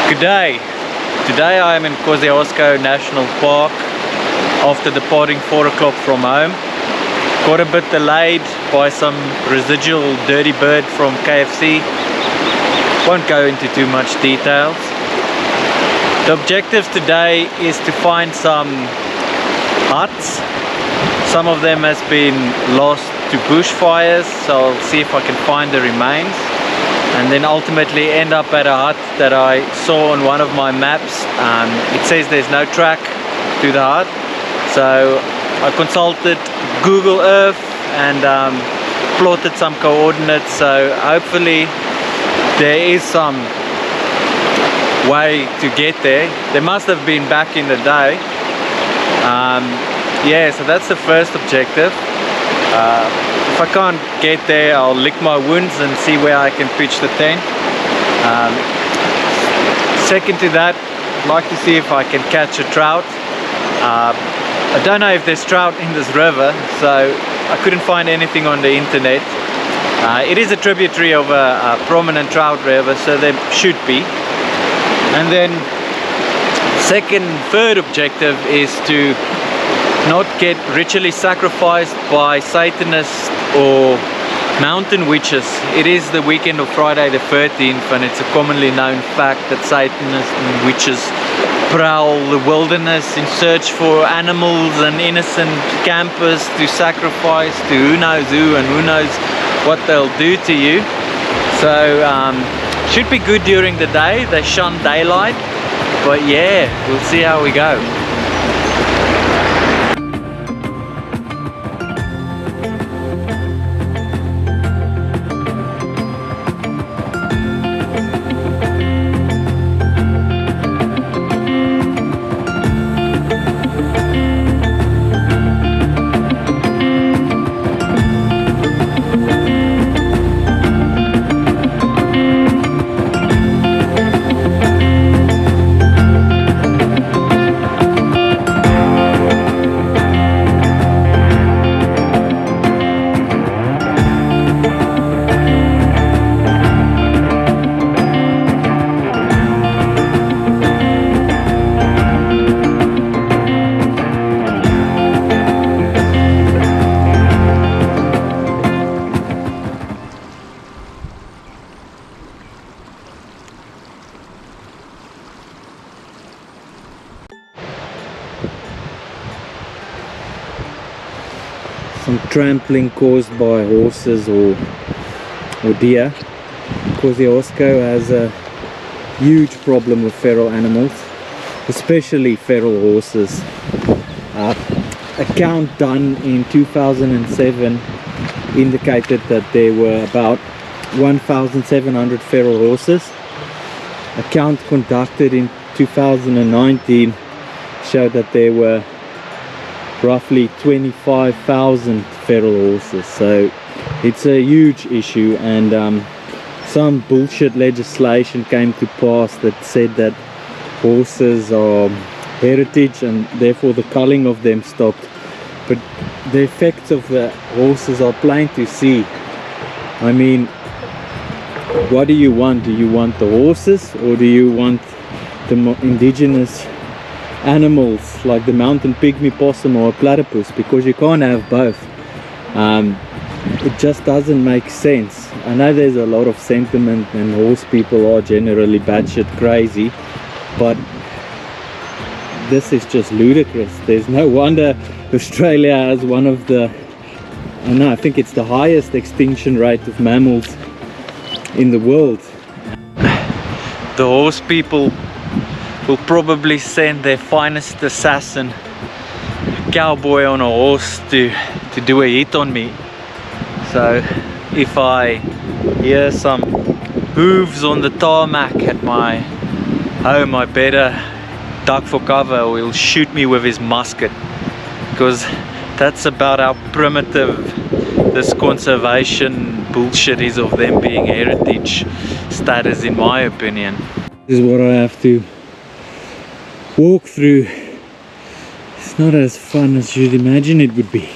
Good day. Today I am in Kosciuszko National Park after departing 4 o'clock from home. Got a bit delayed by some residual dirty bird from KFC. Won't go into too much details. The objective today is to find some huts. Some of them has been lost to bushfires, so I'll see if I can find the remains. And then ultimately end up at a hut that I saw on one of my maps. It says there's no track to the hut, so I consulted Google Earth and plotted some coordinates, so hopefully there is some way to get there. There must have been back in the day. Yeah, so that's the first objective. If I can't get there, I'll lick my wounds and see where I can pitch the tent. Second to that, I'd like to see if I can catch a trout. I don't know if there's trout in this river, so I couldn't find anything on the internet. It is a tributary of a prominent trout river, so there should be. And then third objective is to not get ritually sacrificed by Satanists or mountain witches. It is the weekend of Friday the 13th, and it's a commonly known fact that Satanists and witches prowl the wilderness in search for animals and innocent campers to sacrifice to who knows who and who knows what they'll do to you. So should be good during the day. They shun daylight, but yeah, we'll see how we go. Some trampling caused by horses or deer. Kosciuszko has a huge problem with feral animals, especially feral horses. A count done in 2007 indicated that there were about 1,700 feral horses. A count conducted in 2019 showed that there were roughly 25,000 feral horses, so it's a huge issue. And some bullshit legislation came to pass that said that horses are heritage and therefore the culling of them stopped, but the effects of the horses are plain to see. I mean, what do you want? Do you want the horses, or do you want the indigenous animals like the mountain pygmy possum or a platypus? Because you can't have both. It just doesn't make sense. I know there's a lot of sentiment and horse people are generally batshit crazy, but this is just ludicrous. There's no wonder Australia has one of the, I think it's the highest extinction rate of mammals in the world. The horse people will probably send their finest assassin, a cowboy on a horse, to do a hit on me. So if I hear some hooves on the tarmac at my home, I better duck for cover or he'll shoot me with his musket, because that's about how primitive this conservation bullshit is of them being heritage status, in my opinion. This is what I have to walk through. It's not as fun as you'd imagine it would be.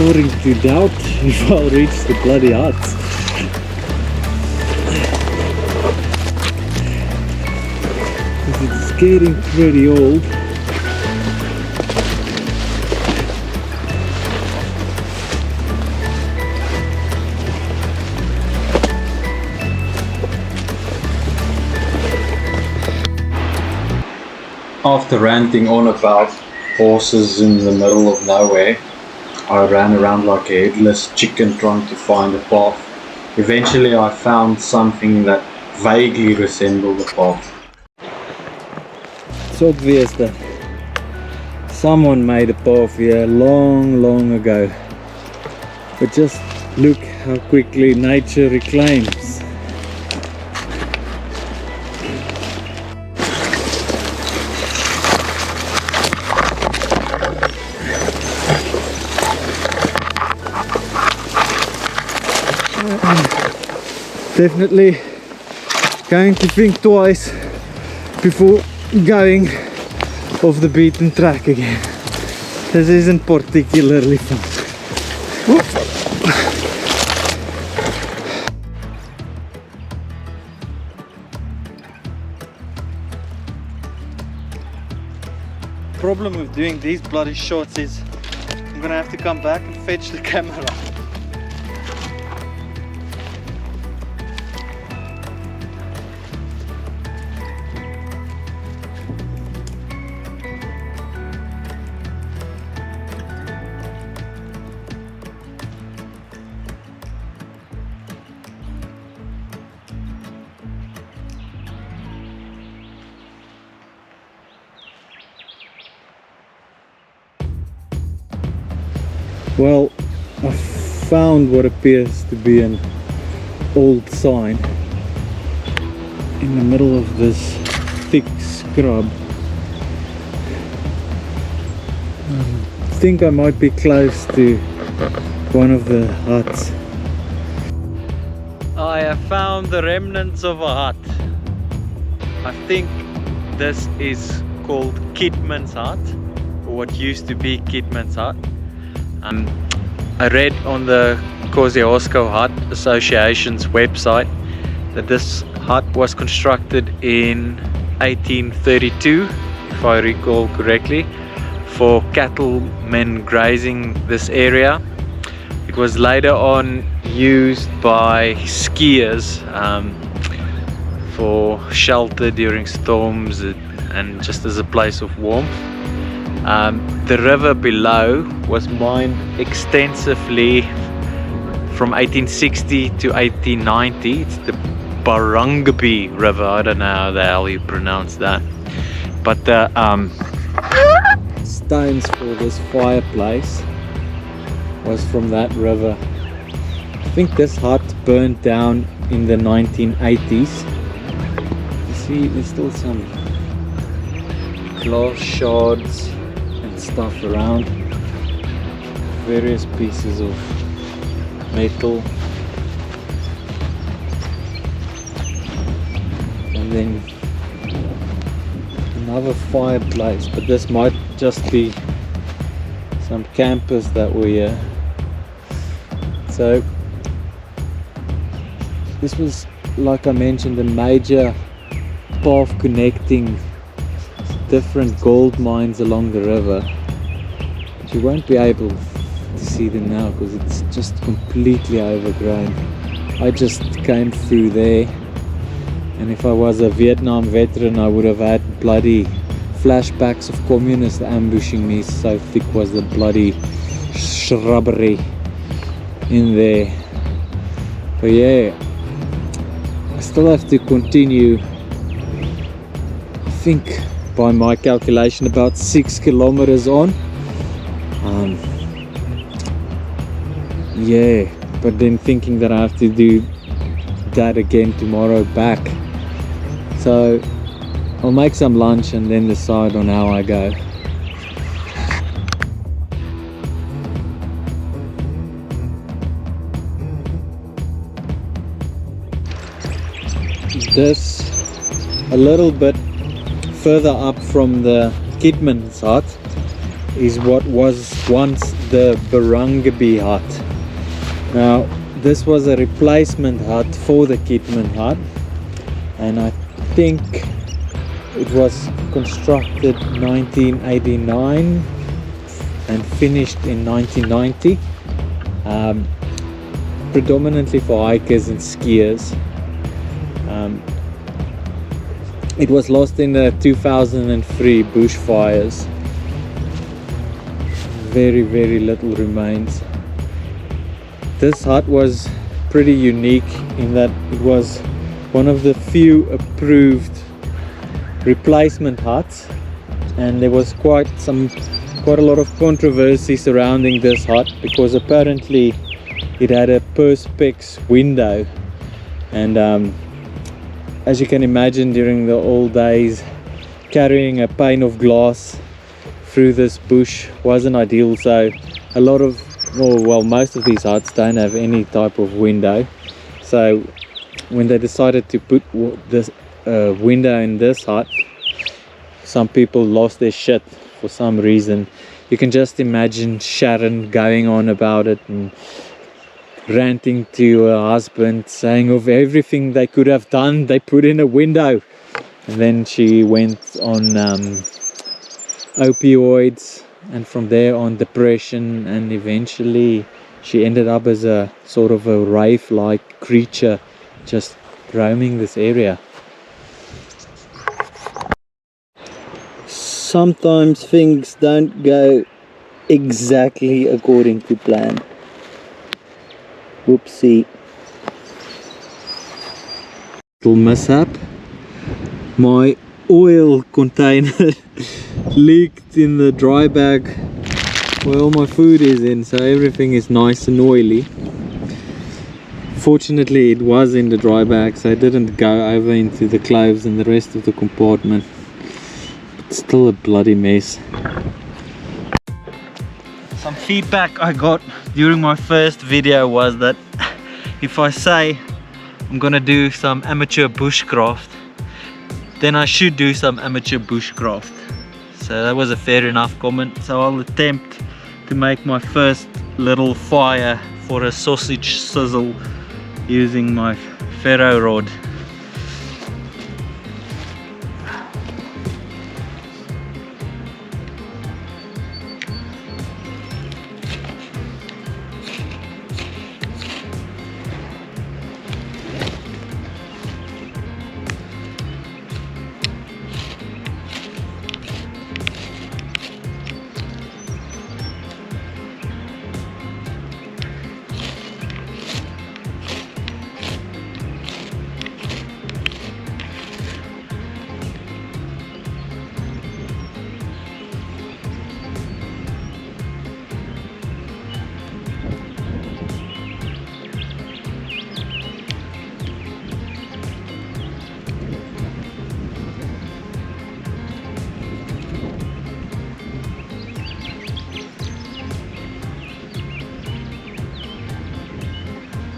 starting to doubt if I'll reach the bloody huts. It's getting pretty old. After ranting on about horses in the middle of nowhere, I ran around like a headless chicken trying to find a path. Eventually I found something that vaguely resembled a path. It's obvious that someone made a path here long ago. But just look how quickly nature reclaims. Definitely going to think twice before going off the beaten track again. This isn't particularly fun. Problem with doing these bloody shots is I'm gonna have to come back and fetch the camera. Well, I found what appears to be an old sign in the middle of this thick scrub. I think I might be close to one of the huts. I have found the remnants of a hut. I think this is called Kidman's hut, or what used to be Kidman's hut. I read on the Kosciuszko Hut Association's website that this hut was constructed in 1832, if I recall correctly, for cattlemen grazing this area. It was later on used by skiers for shelter during storms and just as a place of warmth. The river below was mined extensively from 1860 to 1890. It's the Baranggabi River. I don't know how the hell you pronounce that. But the stones for this fireplace was from that river. I think this hut burned down in the 1980s. You see, there's still some glass shards stuff around, various pieces of metal, and then another fireplace, but this might just be some campers that were here. So this was, like I mentioned, a major path connecting different gold mines along the river, but you won't be able to see them now because it's just completely overgrown. I just came through there, and if I was a Vietnam veteran I would have had bloody flashbacks of communists ambushing me, so thick was the bloody shrubbery in there. But yeah, I still have to continue, I think by my calculation about 6 kilometers on. Yeah, but then thinking that I have to do that again tomorrow back, so I'll make some lunch and then decide on how I go. This a little bit further up from the Kidman's hut is what was once the Barangaby hut. Now this was a replacement hut for the Kidman hut, and I think it was constructed 1989 and finished in 1990, predominantly for hikers and skiers. It was lost in the 2003 bushfires. Very little remains. This hut was pretty unique in that it was one of the few approved replacement huts, and there was quite a lot of controversy surrounding this hut because apparently it had a perspex window, and as you can imagine, during the old days, carrying a pane of glass through this bush wasn't ideal. So a lot of, well, most of these huts don't have any type of window. So when they decided to put this window in this hut, some people lost their shit for some reason. You can just imagine Sharon going on about it and ranting to her husband, saying of everything they could have done, they put in a window. And then she went on opioids, and from there on depression, and eventually she ended up as a sort of a wraith-like creature just roaming this area. Sometimes things don't go exactly according to plan. Whoopsie. Little mishap. My oil container leaked in the dry bag where all my food is in, so everything is nice and oily. Fortunately it was in the dry bag, so it didn't go over into the clothes and the rest of the compartment. But still a bloody mess. Some feedback I got during my first video was that if I say I'm gonna do some amateur bushcraft, then I should do some amateur bushcraft. So that was a fair enough comment. So I'll attempt to make my first little fire for a sausage sizzle using my ferro rod.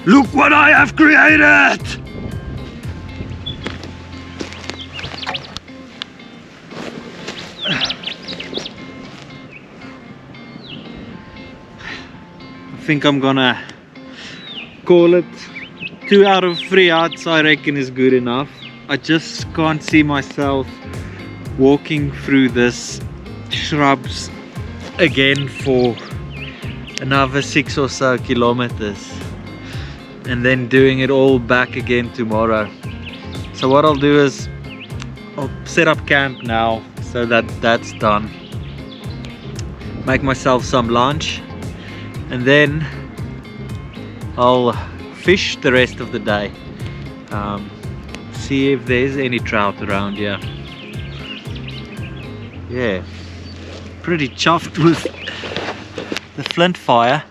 Look what I have created! I think I'm gonna call it 2 out of 3 huts. I reckon is good enough. I just can't see myself walking through this shrubs again for another 6 or so kilometers and then doing it all back again tomorrow. So what I'll do is I'll set up camp now so that that's done, make myself some lunch, and then I'll fish the rest of the day, see if there's any trout around here. Yeah, pretty chuffed with the flint fire.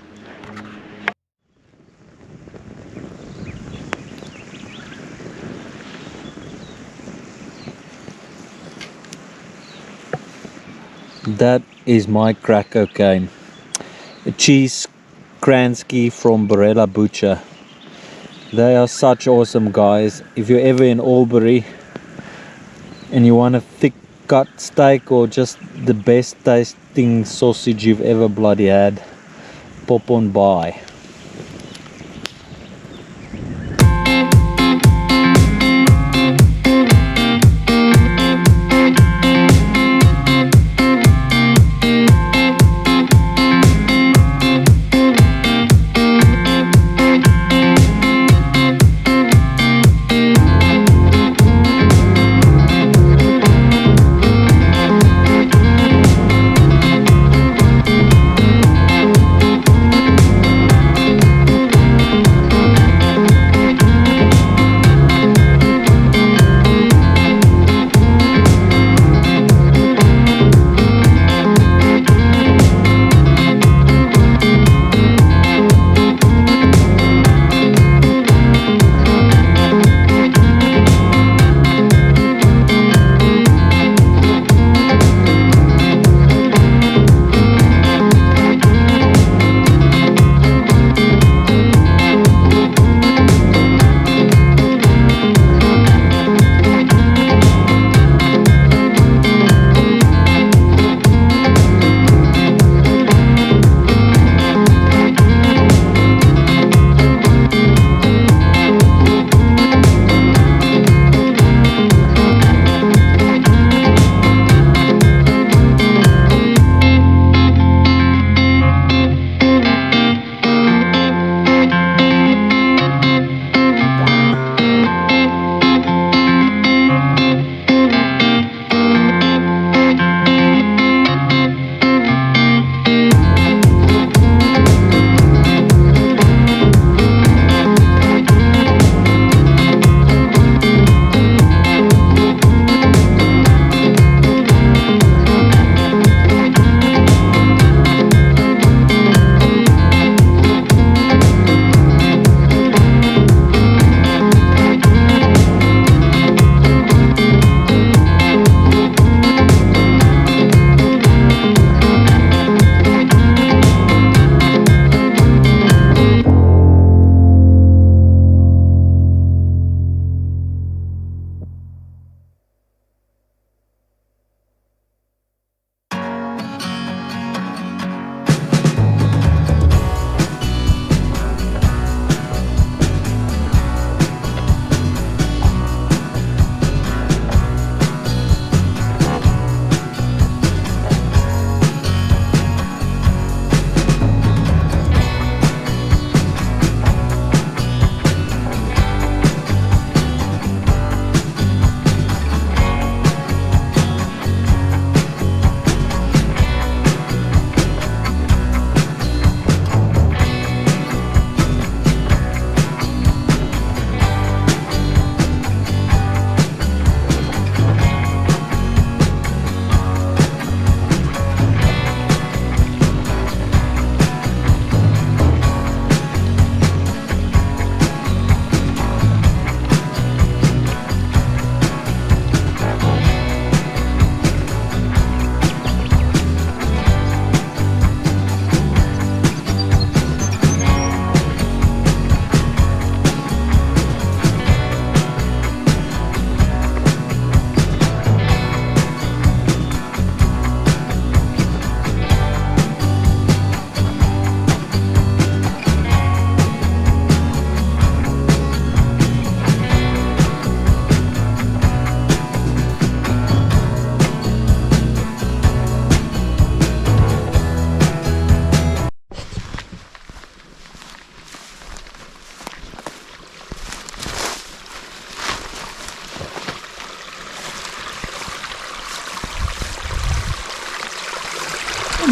That is my crack cocaine, a cheese Kransky from Barella Butcher. They are such awesome guys. If you're ever in Albury and you want a thick cut steak or just the best tasting sausage you've ever bloody had, pop on by.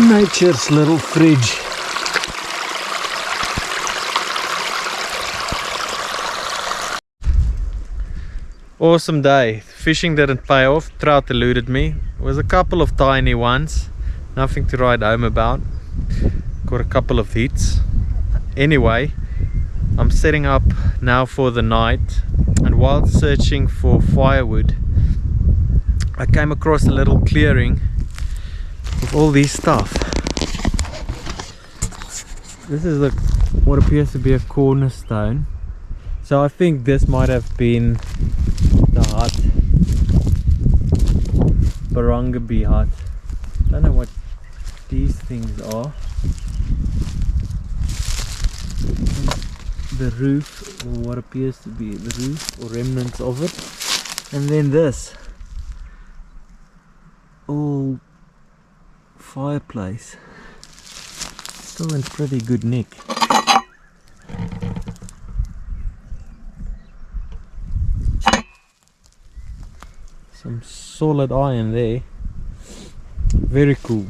Nature's little fridge. Awesome day. Fishing didn't pay off. Trout eluded me. It was a couple of tiny ones. Nothing to write home about. Got a couple of hits. Anyway, I'm setting up now for the night, and while searching for firewood I came across a little clearing with all these stuff. This is what appears to be a cornerstone. So I think this might have been the hut, Barangabi hut. Don't know what these things are. the roof, or what appears to be the roof or remnants of it, and then this old fireplace, still in pretty good nick. Some solid iron there, very cool.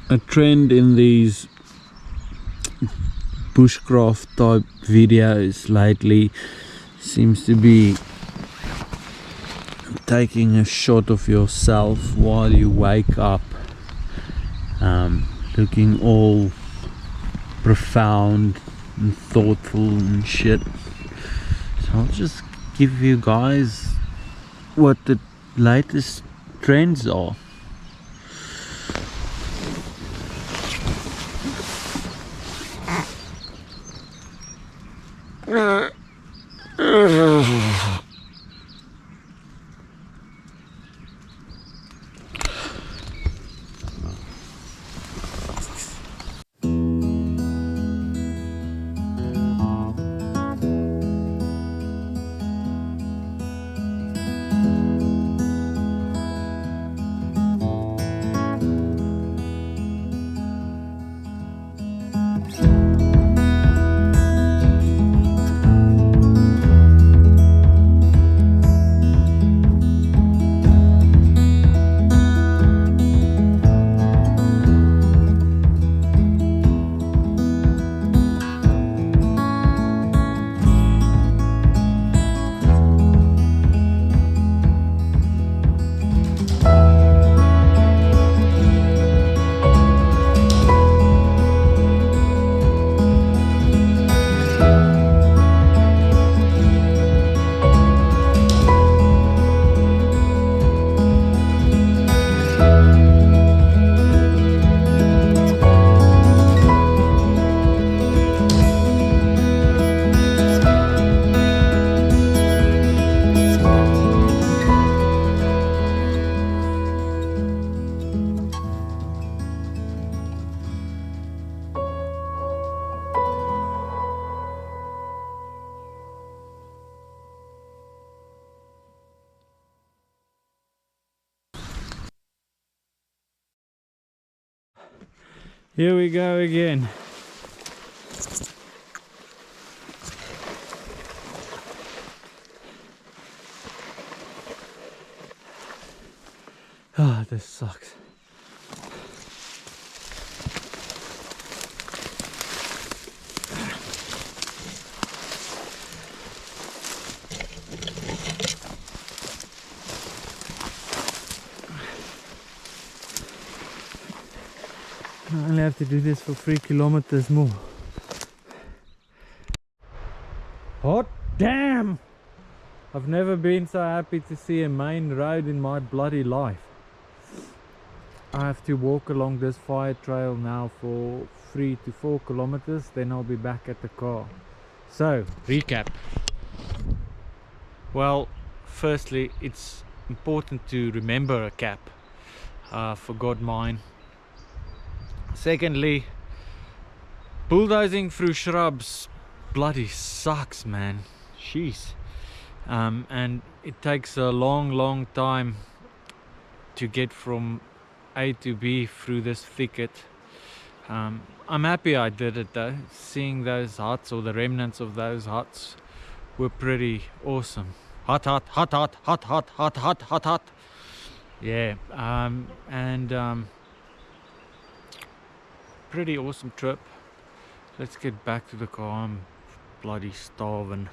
A trend in these bushcraft type videos lately seems to be taking a shot of yourself while you wake up, looking all profound and thoughtful and shit. So I'll just give you guys what the latest trends are. Here we go again. Ah, this sucks. I only have to do this for 3 kilometers more. Hot damn! I've never been so happy to see a main road in my bloody life. I have to walk along this fire trail now for 3 to 4 kilometers, then I'll be back at the car. So, recap. Well, firstly, it's important to remember a cap. Forgot mine. Secondly, bulldozing through shrubs bloody sucks, man. Jeez. And it takes a long time to get from A to B through this thicket. I'm happy I did it though. Seeing those huts, or the remnants of those huts, were pretty awesome. Hot, hot, hot, hot, hot, hot, hot, hot, hot, hot. Yeah, pretty awesome trip. Let's get back to the car. I'm bloody starving.